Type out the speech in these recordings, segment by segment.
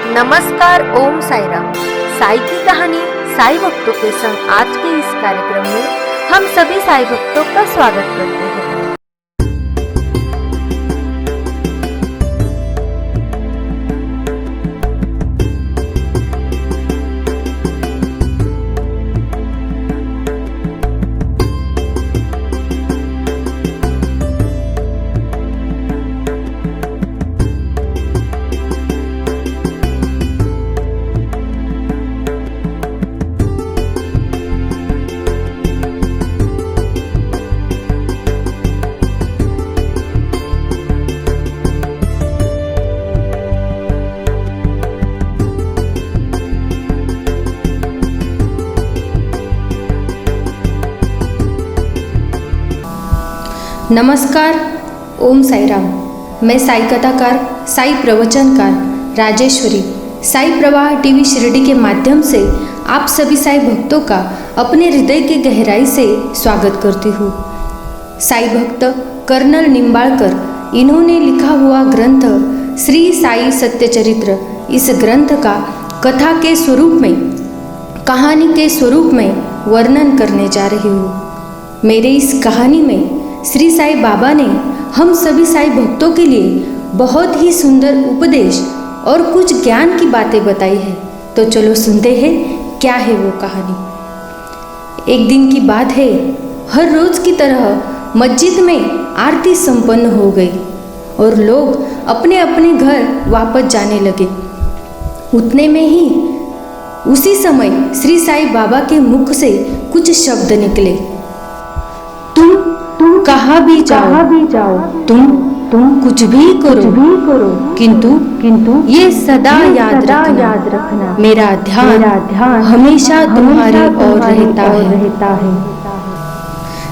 नमस्कार, ओम साई राम। साई की कहानी साई भक्तों के संग आज के इस कार्यक्रम में हम सभी साई भक्तों का स्वागत करते हैं। नमस्कार, ओम साई राम। मैं साई कथाकार, साई प्रवचनकार राजेश्वरी साई प्रवाह टीवी शिरडी के माध्यम से आप सभी साई भक्तों का अपने हृदय की गहराई से स्वागत करती हूँ। साई भक्त कर्नल निम्बाळकर इन्होंने लिखा हुआ ग्रंथ श्री साई सत्यचरित्र, इस ग्रंथ का कथा के स्वरूप में, कहानी के स्वरूप में वर्णन करने जा रही हूँ। मेरे इस कहानी में श्री साई बाबा ने हम सभी साई भक्तों के लिए बहुत ही सुंदर उपदेश और कुछ ज्ञान की बातें बताई है। तो चलो सुनते हैं क्या है वो कहानी। एक दिन की बात है, हर रोज की तरह मस्जिद में आरती संपन्न हो गई और लोग अपने अपने घर वापस जाने लगे। उतने में ही उसी समय श्री साई बाबा के मुख से कुछ शब्द निकले। तुम कहाँ भी जाओ, तुम कुछ भी करो, किंतु ये सदा याद रखना, मेरा ध्यान हमेशा तुम्हारी ओर रहता है।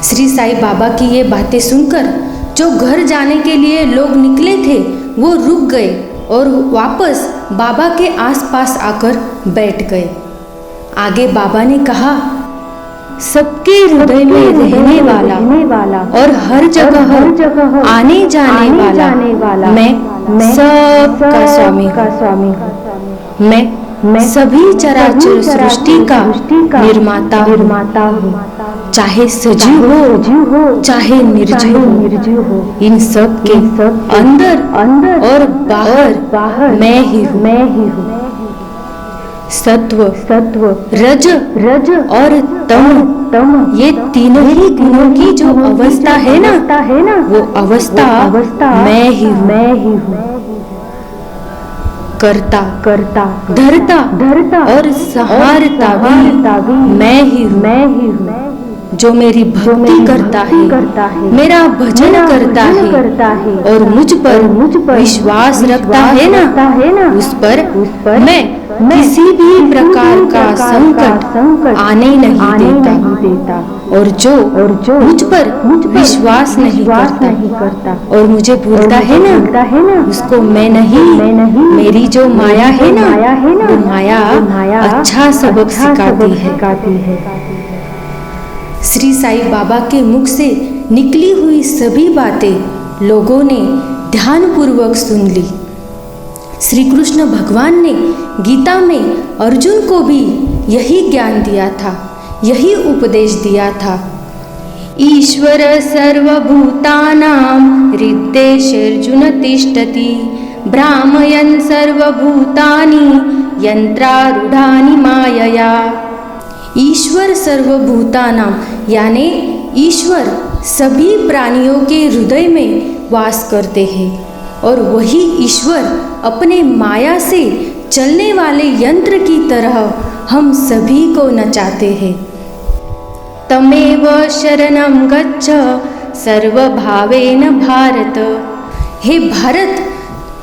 श्री साई बाबा की ये बातें सुनकर जो घर जाने के लिए लोग निकले थे वो रुक गए और वापस बाबा के आसपास आकर बैठ गए। आगे बाबा ने कहा, सबके हृदय में रहने वाला और हर जगह आने जाने वाला मैं सबका स्वामी हूँ। मैं सभी चराचर सृष्टि का निर्माता हूँ। चाहे सजीव हो चाहे निर्जीव हो, इन सब के अंदर और बाहर मैं ही हूँ। सत्व रज और तम ये तीनों ही गुणों की जो अवस्था है ना, वो अवस्था मैं ही हूँ। करता धरता और सहारता भी मैं ही हूँ। जो मेरी भक्ति करता है, मेरा भजन करता है और मुझ पर विश्वास रखता है ना, उस पर मैं किसी भी प्रकार का संकट आने नहीं देता। और जो मुझ पर विश्वास नहीं करता और मुझे भूलता है ना, उसको मैं नहीं मेरी जो माया है ना, वो माया अच्छा सबक सिखाती है। श्री साई बाबा के मुख से निकली हुई सभी बातें लोगों ने ध्यानपूर्वक सुन ली। श्री कृष्ण भगवान ने गीता में अर्जुन को भी यही ज्ञान दिया था, यही उपदेश दिया था। ईश्वर सर्वभूतानां हृद्देशर्जुन तिष्ठति, भ्रामयन् सर्वभूतानि यंत्रारूढ़ानि मायया। ईश्वर सर्वभूतानां यानी ईश्वर सभी प्राणियों के हृदय में वास करते हैं और वही ईश्वर अपने माया से चलने वाले यंत्र की तरह हम सभी को नचाते हैं। तमेव शरणं गच्छ सर्वभावेन भारत। हे भारत,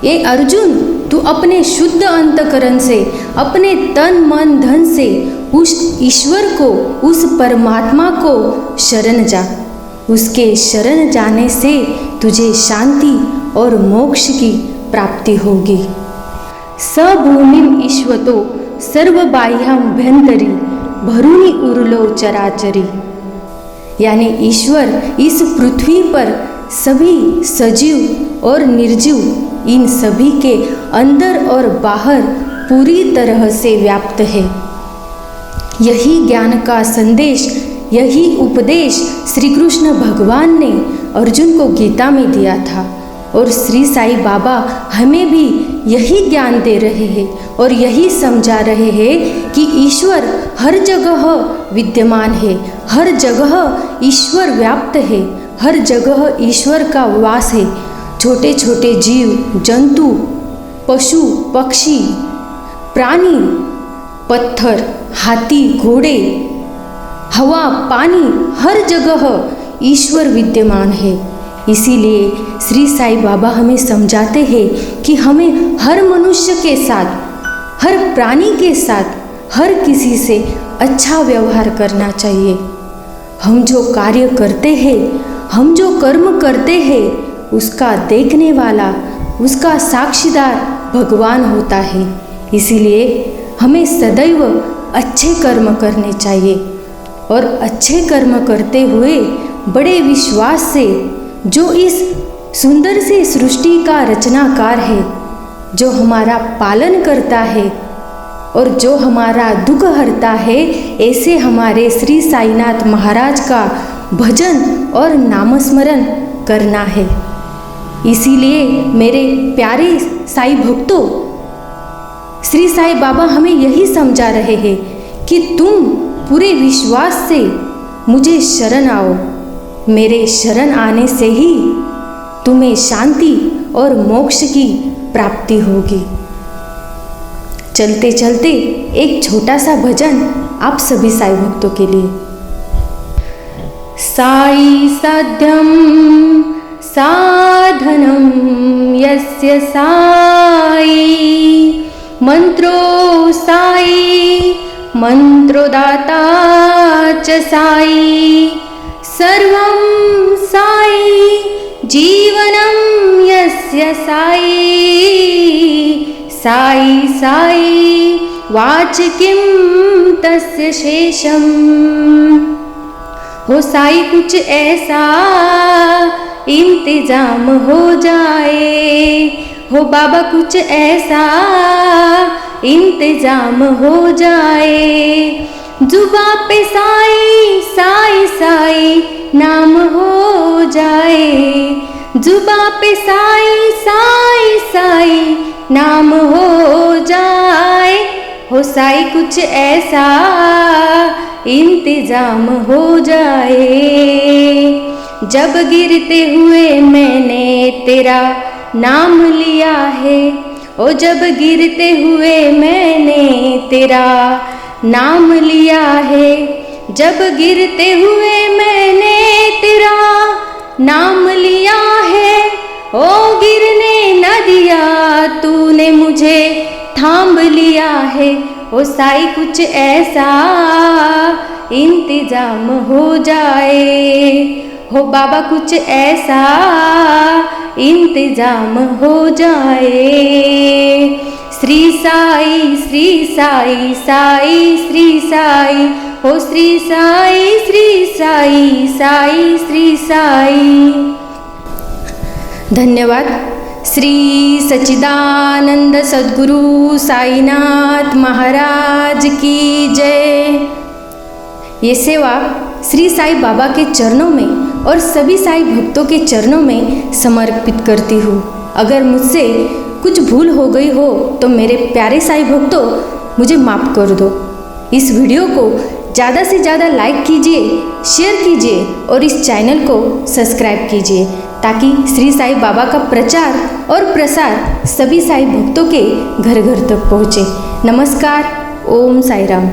ये अर्जुन, तू अपने शुद्ध अंतकरण से, अपने तन मन धन से उस ईश्वर को, उस परमात्मा को शरण जा। उसके शरण जाने से तुझे शांति और मोक्ष की प्राप्ति होगी। स भूमिम ईश्वतो सर्वबाह्याभ्यंतरी भरूनि उरलो चराचरी। यानी ईश्वर इस पृथ्वी पर सभी सजीव और निर्जीव इन सभी के अंदर और बाहर पूरी तरह से व्याप्त है। यही ज्ञान का संदेश, यही उपदेश श्री कृष्ण भगवान ने अर्जुन को गीता में दिया था और श्री साईं बाबा हमें भी यही ज्ञान दे रहे हैं और यही समझा रहे हैं कि ईश्वर हर जगह विद्यमान है, हर जगह ईश्वर व्याप्त है, हर जगह ईश्वर का वास है। छोटे छोटे जीव जंतु, पशु पक्षी, प्राणी, पत्थर, हाथी, घोड़े, हवा, पानी, हर जगह ईश्वर विद्यमान है। इसीलिए श्री साईं बाबा हमें समझाते हैं कि हमें हर मनुष्य के साथ, हर प्राणी के साथ, हर किसी से अच्छा व्यवहार करना चाहिए। हम जो कार्य करते हैं, हम जो कर्म करते हैं, उसका देखने वाला, उसका साक्षीदार भगवान होता है। इसीलिए हमें सदैव अच्छे कर्म करने चाहिए और अच्छे कर्म करते हुए बड़े विश्वास से, जो इस सुंदर सी सृष्टि का रचनाकार है, जो हमारा पालन करता है और जो हमारा दुख हरता है, ऐसे हमारे श्री साईनाथ महाराज का भजन और नामस्मरण करना है। इसीलिए मेरे प्यारे साईं भक्तों, श्री साईं बाबा हमें यही समझा रहे हैं कि तुम पूरे विश्वास से मुझे शरण आओ। मेरे शरण आने से ही तुम्हें शांति और मोक्ष की प्राप्ति होगी। चलते चलते एक छोटा सा भजन आप सभी साईं भक्तों के लिए। साई साध्यम साधनम यस्य साई, मंत्रो साई मंत्रोदाता च साई, सर्वं साई जीवनं यस्य साई, साई साई वाच किं तस्य शेषम्। हो साई कुछ ऐसा इंतजाम हो जाए, हो बाबा कुछ ऐसा इंतजाम हो जाए, जुबा पे साई साई साई नाम हो जाए, जुबा पे साई साई साई नाम हो जाए। हो साई कुछ ऐसा इंतजाम हो जाए, जब गिरते हुए मैंने तेरा नाम लिया है, ओ जब गिरते हुए मैंने तेरा नाम लिया है, जब गिरते हुए मैंने तेरा नाम लिया है, ओ गिरने न दिया तूने मुझे थाम लिया है। ओ साई कुछ ऐसा इंतजाम हो जाए, हो बाबा कुछ ऐसा इंतजाम हो जाए। श्री साई साई श्री साई, हो श्री साई श्री साई। धन्यवाद। श्री सच्चिदानंद सद्गुरु साईनाथ महाराज की जय। ये सेवा श्री साईं बाबा के चरणों में और सभी साईं भक्तों के चरणों में समर्पित करती हूँ। अगर मुझसे कुछ भूल हो गई हो तो मेरे प्यारे साईं भक्तों मुझे माफ़ कर दो। इस वीडियो को ज़्यादा से ज़्यादा लाइक कीजिए, शेयर कीजिए और इस चैनल को सब्सक्राइब कीजिए ताकि श्री साईं बाबा का प्रचार और प्रसार सभी साईं भक्तों के घर घर तक पहुँचे। नमस्कार। ओम साई राम।